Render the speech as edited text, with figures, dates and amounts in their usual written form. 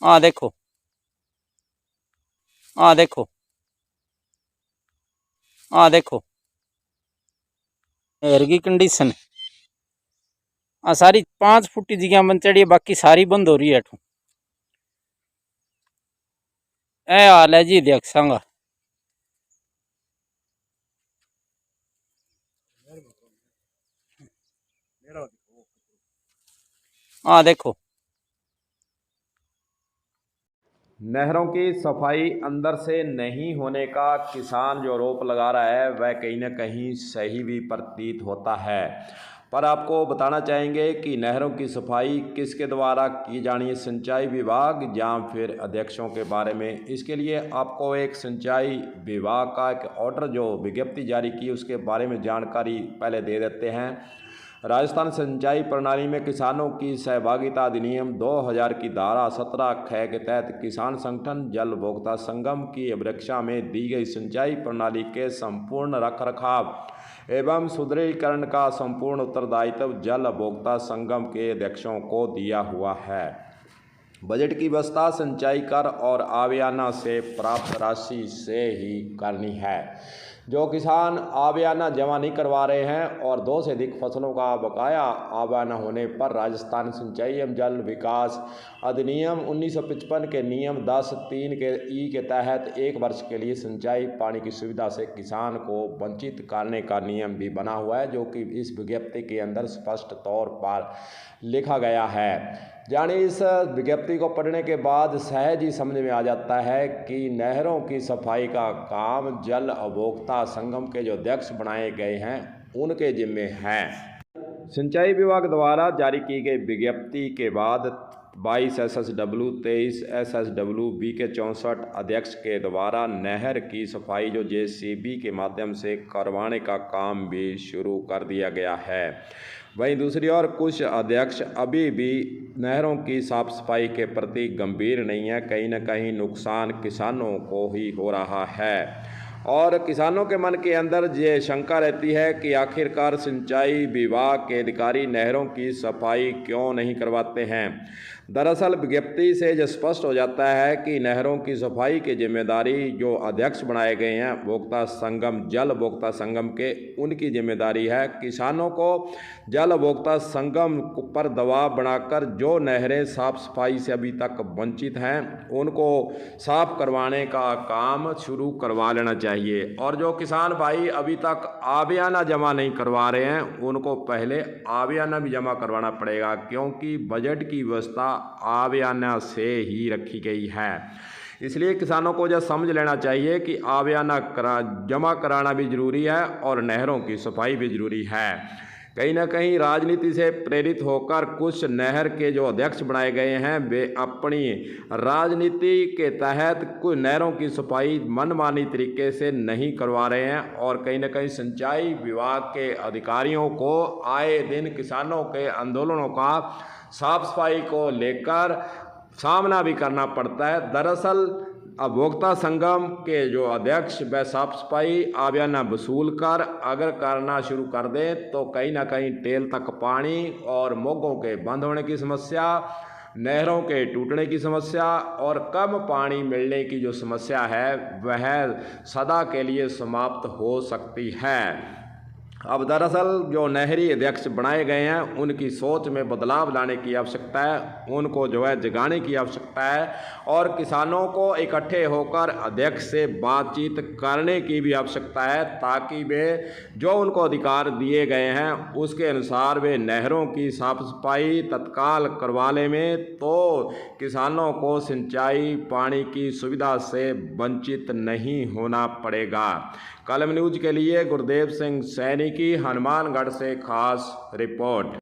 देखो, देखो, देखो नहर की कंडीशन। सारी 5 फुट की जगह बन चढ़ी है, बाकी सारी बंद हो रही है। ए हाल है जी, देख संगा। देखो, नहरों की सफाई अंदर से नहीं होने का किसान जो आरोप लगा रहा है वह कहीं ना कहीं सही भी प्रतीत होता है। पर आपको बताना चाहेंगे कि नहरों की सफाई किसके द्वारा की जानी है, सिंचाई विभाग या फिर अध्यक्षों के बारे में। इसके लिए आपको एक सिंचाई विभाग का एक ऑर्डर जो विज्ञप्ति जारी की उसके बारे में जानकारी पहले दे देते हैं। राजस्थान सिंचाई प्रणाली में किसानों की सहभागिता अधिनियम 2000 की धारा 17(ख) के तहत किसान संगठन जल उपभोक्ता संगम की अभिरक्षा में दी गई सिंचाई प्रणाली के संपूर्ण रखरखाव एवं सुदृढ़ीकरण का संपूर्ण उत्तरदायित्व जल उपभोक्ता संगम के अध्यक्षों को दिया हुआ है। बजट की व्यवस्था सिंचाई कर और आवियाना से प्राप्त राशि से ही करनी है। जो किसान आवियाना जमा नहीं करवा रहे हैं और 2 से अधिक फसलों का बकाया आवियाना होने पर राजस्थान सिंचाई एवं जल विकास अधिनियम 1955 के नियम 10(3) के ई के तहत 1 वर्ष के लिए सिंचाई पानी की सुविधा से किसान को वंचित करने का नियम भी बना हुआ है, जो कि इस विज्ञप्ति के अंदर स्पष्ट तौर पर लिखा गया है। यानी इस विज्ञप्ति को पढ़ने के बाद सहज ही समझ में आ जाता है कि नहरों की सफाई का काम जल उपभोक्ता संगम के जो अध्यक्ष बनाए गए हैं उनके जिम्मे है। सिंचाई विभाग द्वारा जारी की गई विज्ञप्ति के बाद 22 SSW 23 SSW BK 64 अध्यक्ष के द्वारा नहर की सफाई जो JCB के माध्यम से करवाने का काम भी शुरू कर दिया गया है। वहीं दूसरी ओर कुछ अध्यक्ष अभी भी नहरों की साफ सफाई के प्रति गंभीर नहीं है। कहीं न कहीं नुकसान किसानों को ही हो रहा है और किसानों के मन के अंदर ये शंका रहती है कि आखिरकार सिंचाई विभाग के अधिकारी नहरों की सफाई क्यों नहीं करवाते हैं। दरअसल विज्ञप्ति से जो स्पष्ट हो जाता है कि नहरों की सफाई की जिम्मेदारी जो अध्यक्ष बनाए गए हैं उपभोक्ता संगम जल उपभोक्ता संगम के, उनकी जिम्मेदारी है। किसानों को जल उपभोक्ता संगम पर दबाव बनाकर जो नहरें साफ सफाई से अभी तक वंचित हैं उनको साफ करवाने का काम शुरू करवा लेना चाहिए। और जो किसान भाई अभी तक आवियाना जमा नहीं करवा रहे हैं उनको पहले आवियाना भी जमा करवाना पड़ेगा, क्योंकि बजट की व्यवस्था आवियाना से ही रखी गई है। इसलिए किसानों को यह समझ लेना चाहिए कि आवियाना जमा कराना भी ज़रूरी है और नहरों की सफाई भी ज़रूरी है। कहीं ना कहीं राजनीति से प्रेरित होकर कुछ नहर के जो अध्यक्ष बनाए गए हैं वे अपनी राजनीति के तहत कुछ नहरों की सफाई मनमानी तरीके से नहीं करवा रहे हैं और कहीं ना कहीं सिंचाई विभाग के अधिकारियों को आए दिन किसानों के आंदोलनों का साफ सफाई को लेकर सामना भी करना पड़ता है। दरअसल उपभोक्ता संगम के जो अध्यक्ष व साफ सफाई आवियाना वसूल कर अगर करना शुरू कर दें तो कहीं ना कहीं टेल तक पानी और मोगों के बंद होने की समस्या, नहरों के टूटने की समस्या और कम पानी मिलने की जो समस्या है वह सदा के लिए समाप्त हो सकती है। अब दरअसल जो नहरी अध्यक्ष बनाए गए हैं उनकी सोच में बदलाव लाने की आवश्यकता है, उनको जो है जगाने की आवश्यकता है और किसानों को इकट्ठे होकर अध्यक्ष से बातचीत करने की भी आवश्यकता है, ताकि वे जो उनको अधिकार दिए गए हैं उसके अनुसार वे नहरों की साफ सफाई तत्काल करवाने में तो किसानों को सिंचाई पानी की सुविधा से वंचित नहीं होना पड़ेगा। कलम न्यूज के लिए गुरदेव सिंह सैनी की हनुमानगढ़ से खास रिपोर्ट।